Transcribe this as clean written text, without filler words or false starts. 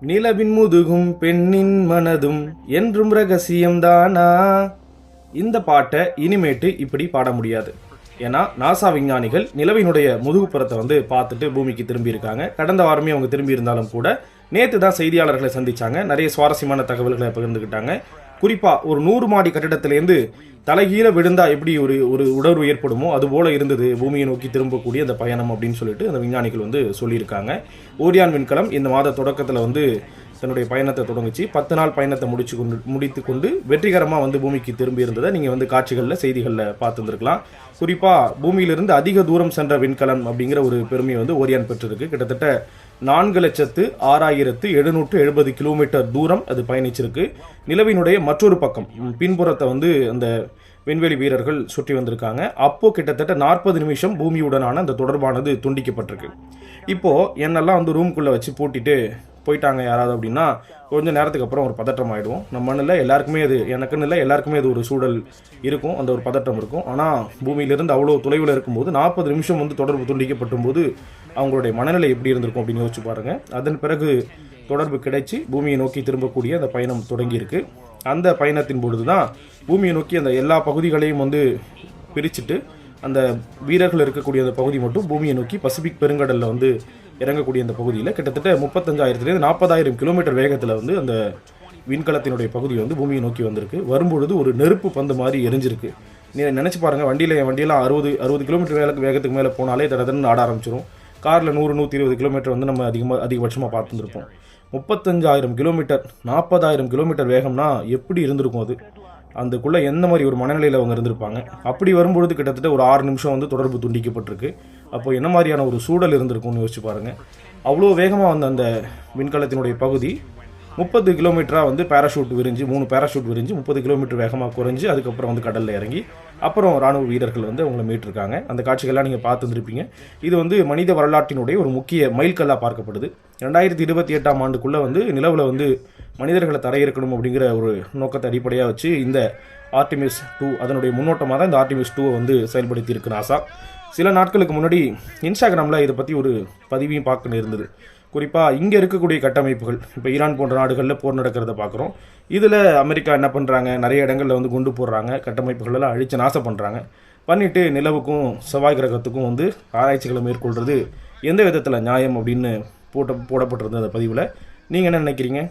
நிலவின் முதுகும் பெண்ணின் மனதும் என்றும் ரகசியம்தானா. இந்த பாட்டை இனிமேட்டு இப்படி பாட முடியாது. ஏன்னா நாசா விஞ்ஞானிகள் நிலவினுடைய முதுகுப்புறத்தை வந்து பார்த்துட்டு பூமிக்கு திரும்பி இருக்காங்க. கடந்த வாரமே அவங்க திரும்பி இருந்தாலும் கூட நேற்று தான் செய்தியாளர்களை சந்திச்சாங்க. நிறைய சுவாரஸ்யமான தகவல்களை பகிர்ந்துக்கிட்டாங்க. குறிப்பாக ஒரு 100 மாடி கட்டிடத்திலேருந்து தலைகீழ விழுந்தா எப்படி ஒரு ஒரு உணர்வு ஏற்படுமோ அதுபோல இருந்தது பூமியை நோக்கி திரும்பக்கூடிய அந்த பயணம் அப்படின்னு சொல்லிட்டு அந்த விஞ்ஞானிகள் வந்து சொல்லியிருக்காங்க. ஓரியான் விண்கலம் இந்த மாத தொடக்கத்தில் வந்து தன்னுடைய பயணத்தை தொடங்குச்சு. 10 நாள் பயணத்தை முடித்து கொண்டு வெற்றிகரமாக வந்து பூமிக்கு திரும்பி இருந்ததை நீங்கள் வந்து காட்சிகளில் செய்திகளில் பார்த்துருந்துருக்கலாம். குறிப்பாக பூமியிலிருந்து அதிக தூரம் சென்ற விண்கலம் அப்படிங்கிற ஒரு பெருமையை வந்து ஓரியான் பெற்றிருக்கு. கிட்டத்தட்ட 4,06,770 கிலோமீட்டர் தூரம் அது பயணிச்சிருக்கு. நிலவினுடைய மற்றொரு பக்கம் பின்புறத்தை வந்து அந்த விண்வெளி வீரர்கள் சுற்றி வந்திருக்காங்க. அப்போ கிட்டத்தட்ட 40 நிமிஷம் பூமியுடனான அந்த தொடர்பானது துண்டிக்கப்பட்டிருக்கு. இப்போது என்னெல்லாம் வந்து ரூம்குள்ளே வச்சு பூட்டிட்டு போயிட்டாங்க யாராவது அப்படின்னா கொஞ்சம் நேரத்துக்கு அப்புறம் ஒரு பதற்றம் ஆகிடுவோம். நம்ம மண்ணில் எல்லாருக்குமே அது எனக்குன்னு இல்லை எல்லாருக்குமே அது ஒரு சூழல் இருக்கும், அந்த ஒரு பதற்றம் இருக்கும். ஆனால் பூமியிலிருந்து அவ்வளோ தொலைவில் இருக்கும்போது 40 நிமிஷம் வந்து தொடர்பு துண்டிக்கப்பட்டும் போது அவங்களுடைய மனநிலை எப்படி இருந்திருக்கும் அப்படின்னு யோசிச்சு பாருங்கள். அதன் பிறகு தொடர்பு கிடைச்சி பூமியை நோக்கி திரும்பக்கூடிய அந்த பயணம் தொடங்கியிருக்கு. அந்த பயணத்தின் பொழுது தான் பூமியை நோக்கி அந்த எல்லா பகுதிகளையும் வந்து பிரிச்சுட்டு அந்த வீரர்கள் இருக்கக்கூடிய அந்த பகுதி மட்டும் பூமியை நோக்கி பசிபிக் பெருங்கடலில் வந்து இறங்கக்கூடிய அந்த பகுதியில் கிட்டத்தட்ட 35,000 40,000 கிலோமீட்டர் வேகத்தில் வந்து அந்த விண்கலத்தினுடைய பகுதி வந்து பூமியை நோக்கி வந்திருக்கு. வரும்பொழுது ஒரு நெருப்பு பந்து மாதிரி எரிஞ்சிருக்கு. நீங்கள் நினச்சி பாருங்கள், என் வண்டியெல்லாம் 60 கிலோமீட்டர் வேகத்துக்கு மேலே போனாலே தடன்னு ஆட ஆரம்பிச்சிடும். காரில் 100-120 கிலோமீட்டர் வந்து நம்ம அதிகபட்சமாக பார்த்துருப்போம். 35,000 கிலோமீட்டர் 40,000 கிலோமீட்டர் வேகம்னா எப்படி இருந்திருக்கும் அது? அதுக்குள்ளே எந்த மாதிரி ஒரு மனநிலையில் அவங்க இருந்திருப்பாங்க? அப்படி வரும்பொழுது கிட்டத்தட்ட ஒரு 6 நிமிஷம் வந்து தொடர்பு துண்டிக்கப்பட்டிருக்கு. அப்போ என்ன மாதிரியான ஒரு சூழல் இருந்திருக்கும்னு யோசிச்சு பாருங்கள். அவ்வளோ வேகமாக வந்த அந்த விண்கலத்தினுடைய பகுதி 30 கிலோமீட்டராக வந்து பேராஷூட் விரிஞ்சு 3 பேராஷூட் விரிஞ்சு 30 கிலோமீட்டர் வேகமாக குறைஞ்சி அதுக்கப்புறம் வந்து கடலில் இறங்கி அப்புறம் ராணுவ வீரர்கள் வந்து அவங்கள மீட்டிருக்காங்க. அந்த காட்சிகள்லாம் நீங்கள் பார்த்துருப்பீங்க. இது வந்து மனித வரலாற்றினுடைய ஒரு முக்கிய மைல்கல்லாக பார்க்கப்படுது. 2028ஆம் ஆண்டுக்குள்ளே வந்து நிலவில் வந்து மனிதர்களை தரையிறக்கணும் அப்படிங்கிற ஒரு நோக்கத்தை அடிப்படையாக வச்சு இந்த ஆர்டிமிஸ் 2 அதனுடைய முன்னோட்டமாக தான் இந்த ஆர்டிமிஸ் 2 வந்து செயல்படுத்தி இருக்கு நாசா. சில நாட்களுக்கு முன்னாடி இன்ஸ்டாகிராமில் இதை பற்றி ஒரு பதிவையும் பார்க்க இருந்தது. குறிப்பாக இங்கே இருக்கக்கூடிய கட்டமைப்புகள் இப்போ ஈரான் போன்ற நாடுகளில் போர் நடக்கிறத பார்க்குறோம். இதில் அமெரிக்கா என்ன பண்ணுறாங்க, நிறைய இடங்களில் வந்து குண்டு போடுறாங்க, கட்டமைப்புகளெல்லாம் அழித்து நாசம் பண்ணுறாங்க. பண்ணிவிட்டு நிலவுக்கும் செவ்வாய் கிரகத்துக்கும் வந்து ஆராய்ச்சிகளை மேற்கொள்கிறது எந்த விதத்தில் நியாயம் அப்படின்னு போடப்பட்டிருந்த அந்த பதிவில் நீங்கள் என்ன நினைக்கிறீங்க?